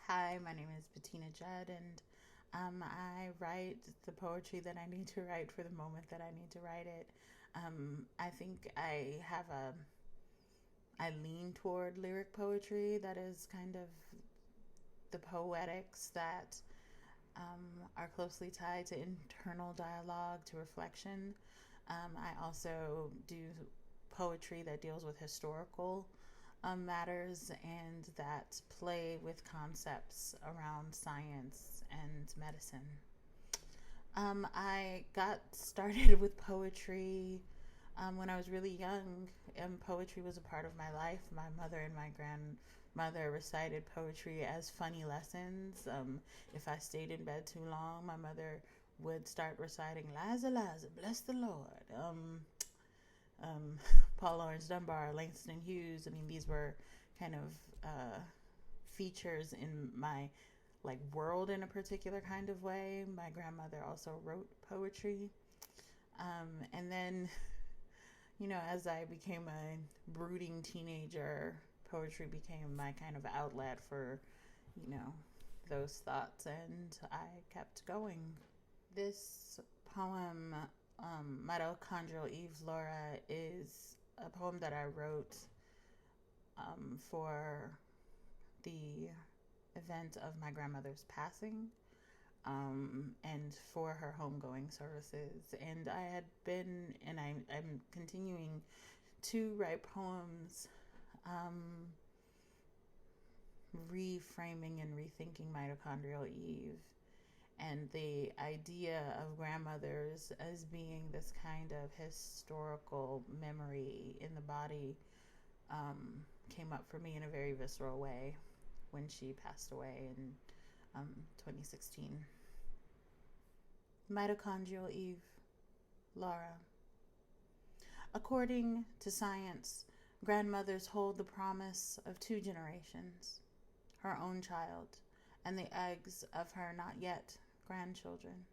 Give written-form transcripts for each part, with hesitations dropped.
Hi, my name is Bettina Judd, and I write the poetry that I need to write for the moment that I need to write it. I think I lean toward lyric poetry that is kind of the poetics that are closely tied to internal dialogue, to reflection. I also do poetry that deals with historical matters and that play with concepts around science and medicine. I got started with poetry when I was really young, and poetry was a part of my life. My mother and my grandmother recited poetry as funny lessons. If I stayed in bed too long, my mother would start reciting "Liza, Liza, bless the Lord." Um, Paul Laurence Dunbar, Langston Hughes. I mean, these were kind of features in my world in a particular kind of way. My grandmother also wrote poetry. And then, as I became a brooding teenager, poetry became my kind of outlet for, you know, those thoughts, and I kept going. This poem, Mitochondrial Eve Laura, is a poem that I wrote for the event of my grandmother's passing, and for her homegoing services. And I had been, and I'm continuing to write poems, um, reframing and rethinking Mitochondrial Eve and the idea of grandmothers as being this kind of historical memory in the body came up for me in a very visceral way when she passed away in 2016. Mitochondrial Eve, Laura. According to science, grandmothers hold the promise of two generations, her own child and the eggs of her not yet grandchildren,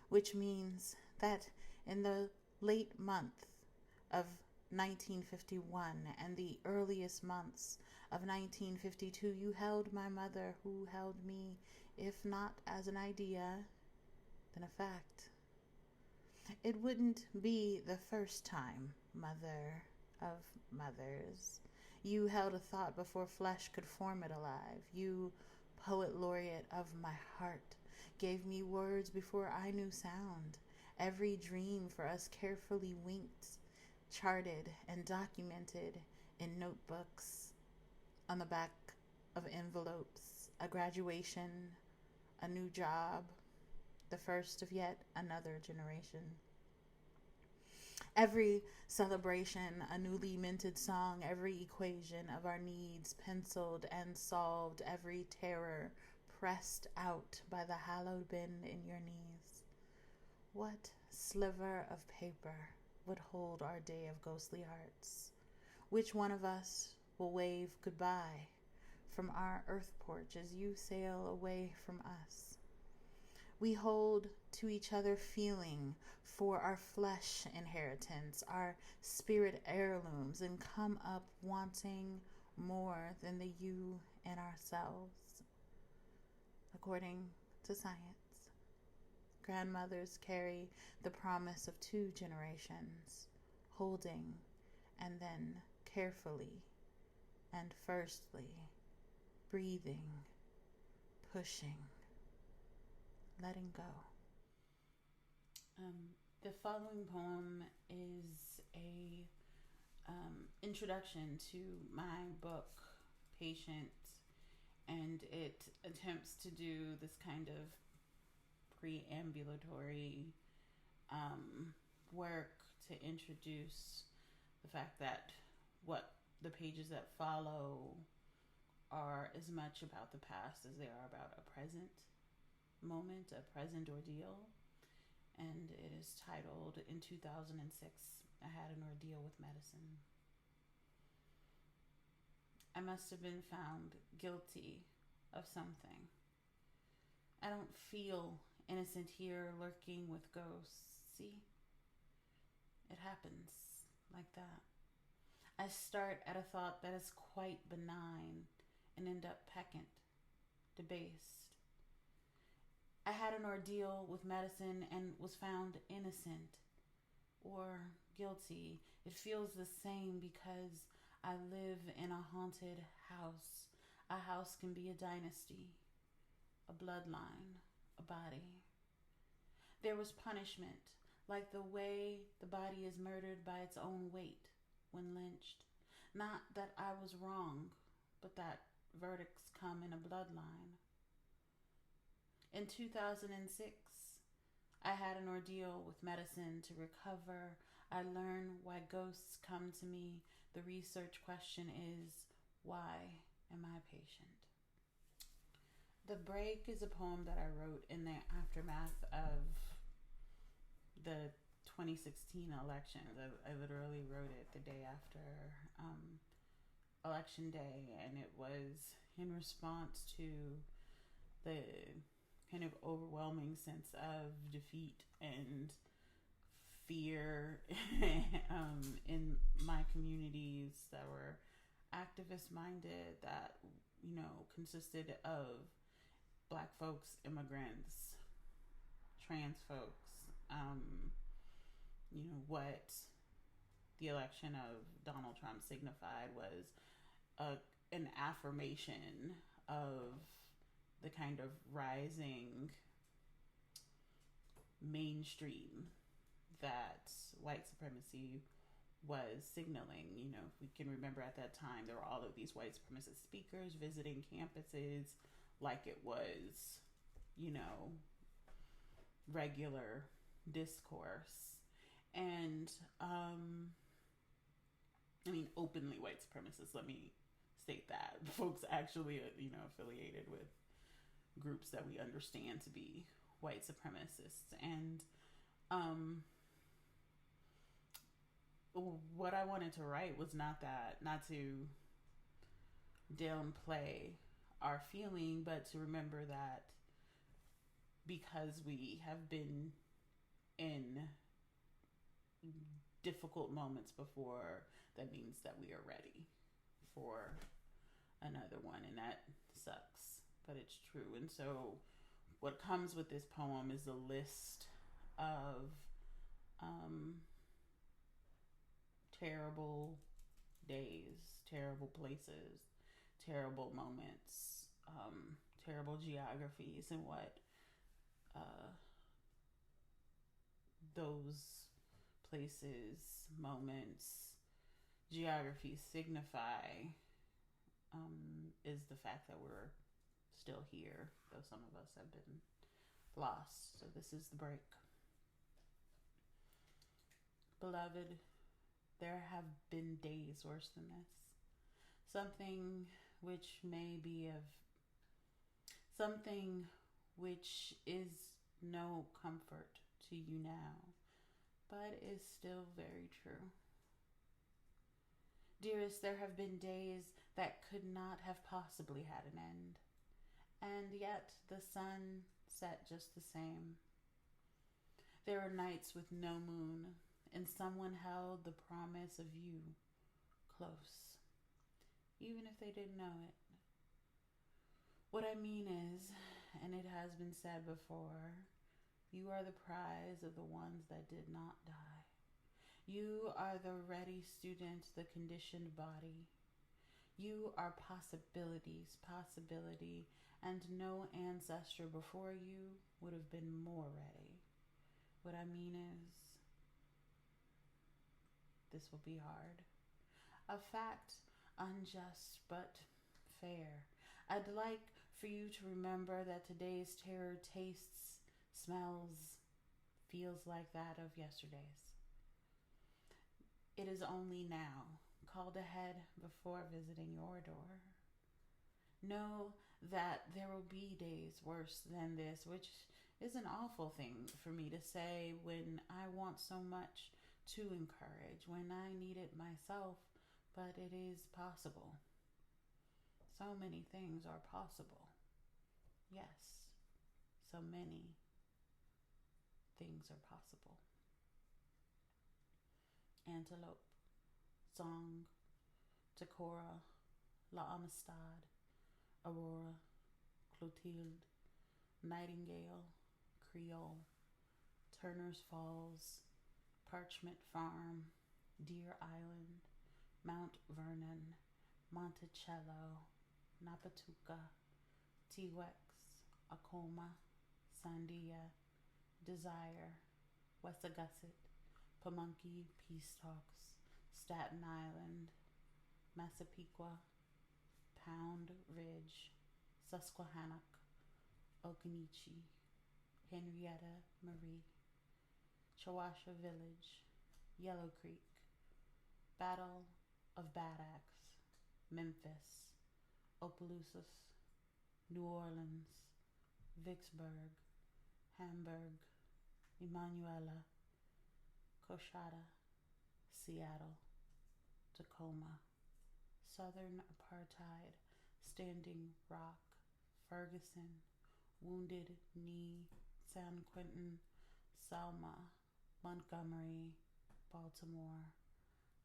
which means that in the late month of 1951 and the earliest months of 1952, you held my mother, who held me, if not as an idea, then a fact. It wouldn't be the first time, mother of mothers. You held a thought before flesh could form it alive. You, poet laureate of my heart, gave me words before I knew sound. Every dream for us carefully winked, charted, and documented in notebooks, on the back of envelopes, a graduation, a new job, the first of yet another generation. Every celebration, a newly minted song, every equation of our needs penciled and solved, every terror pressed out by the hallowed bend in your knees. What sliver of paper would hold our day of ghostly hearts? Which one of us will wave goodbye from our earth porch as you sail away from us? We hold to each other feeling for our flesh inheritance, our spirit heirlooms, and come up wanting more than the you in ourselves. According to science, grandmothers carry the promise of two generations, holding and then carefully and firstly breathing, pushing, letting go. The following poem is a introduction to my book, Patient, and it attempts to do this kind of preambulatory work to introduce the fact that what the pages that follow are as much about the past as they are about a present moment, a present ordeal. And it is titled, in 2006, I Had an Ordeal with Medicine. I must have been found guilty of something. I don't feel innocent here lurking with ghosts. See? It happens like that. I start at a thought that is quite benign and end up peccant. debased. I had an ordeal with medicine and was found innocent or guilty. It feels the same because I live in a haunted house. A house can be a dynasty, a bloodline, a body. There was punishment, like the way the body is murdered by its own weight when lynched. Not that I was wrong, but that verdicts come in a bloodline. In 2006, I had an ordeal with medicine to recover. I learned why ghosts come to me. The research question is, why am I patient? The Break is a poem that I wrote in the aftermath of the 2016 elections. I literally wrote it the day after election day, and it was in response to the kind of overwhelming sense of defeat and fear in my communities that were activist minded, that, you know, consisted of Black folks, immigrants, trans folks. You know, what the election of Donald Trump signified was an affirmation of the kind of rising mainstream that white supremacy was signaling. You know, if we can remember at that time, there were all of these white supremacist speakers visiting campuses like it was, you know, regular discourse. And, I mean, openly white supremacists, let me state that. Folks actually, you know, affiliated with groups that we understand to be white supremacists. And what I wanted to write was not to downplay our feeling, but to remember that because we have been in difficult moments before, that means that we are ready for another one. And that sucks, but it's true. And so what comes with this poem is a list of terrible days, terrible places, terrible moments, terrible geographies, and what those places, moments, geographies signify is the fact that we're still here, though some of us have been lost. So this is The Break. Beloved, there have been days worse than this. Something which is no comfort to you now, but is still very true. Dearest, there have been days that could not have possibly had an end, and yet the sun set just the same. There are nights with no moon, and someone held the promise of you close, even if they didn't know it. What I mean is, and it has been said before, you are the prize of the ones that did not die. You are the ready student, the conditioned body. You are possibility, and no ancestor before you would have been more ready. What I mean is, this will be hard. A fact, unjust but fair. I'd like for you to remember that today's terror tastes, smells, feels like that of yesterday's. It is only now, called ahead before visiting your door. Know that there will be days worse than this, which is an awful thing for me to say when I want so much to encourage, when I need it myself, but it is possible. So many things are possible. Yes, so many things are possible. Antelope, Song, Takora, La Amistad, Aurora, Clotilde. Clotilde, Nightingale, Creole, Turner's Falls, Parchment Farm, Deer Island, Mount Vernon, Monticello, Napatuca, T-Wex, Acoma, Sandia, Desire, Wessagusset, Pamunkey, Peace Talks, Staten Island, Massapequa, Pound Ridge, Susquehannock, Occoneechee, Henrietta Marie, Chawasha Village, Yellow Creek, Battle of Bad Axe, Memphis, Opelousas, New Orleans, Vicksburg, Hamburg, Emanuela, Coshada, Seattle, Tacoma, Southern Apartheid, Standing Rock, Ferguson, Wounded Knee, San Quentin, Selma, Montgomery, Baltimore,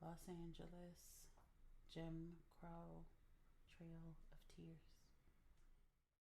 Los Angeles, Jim Crow, Trail of Tears.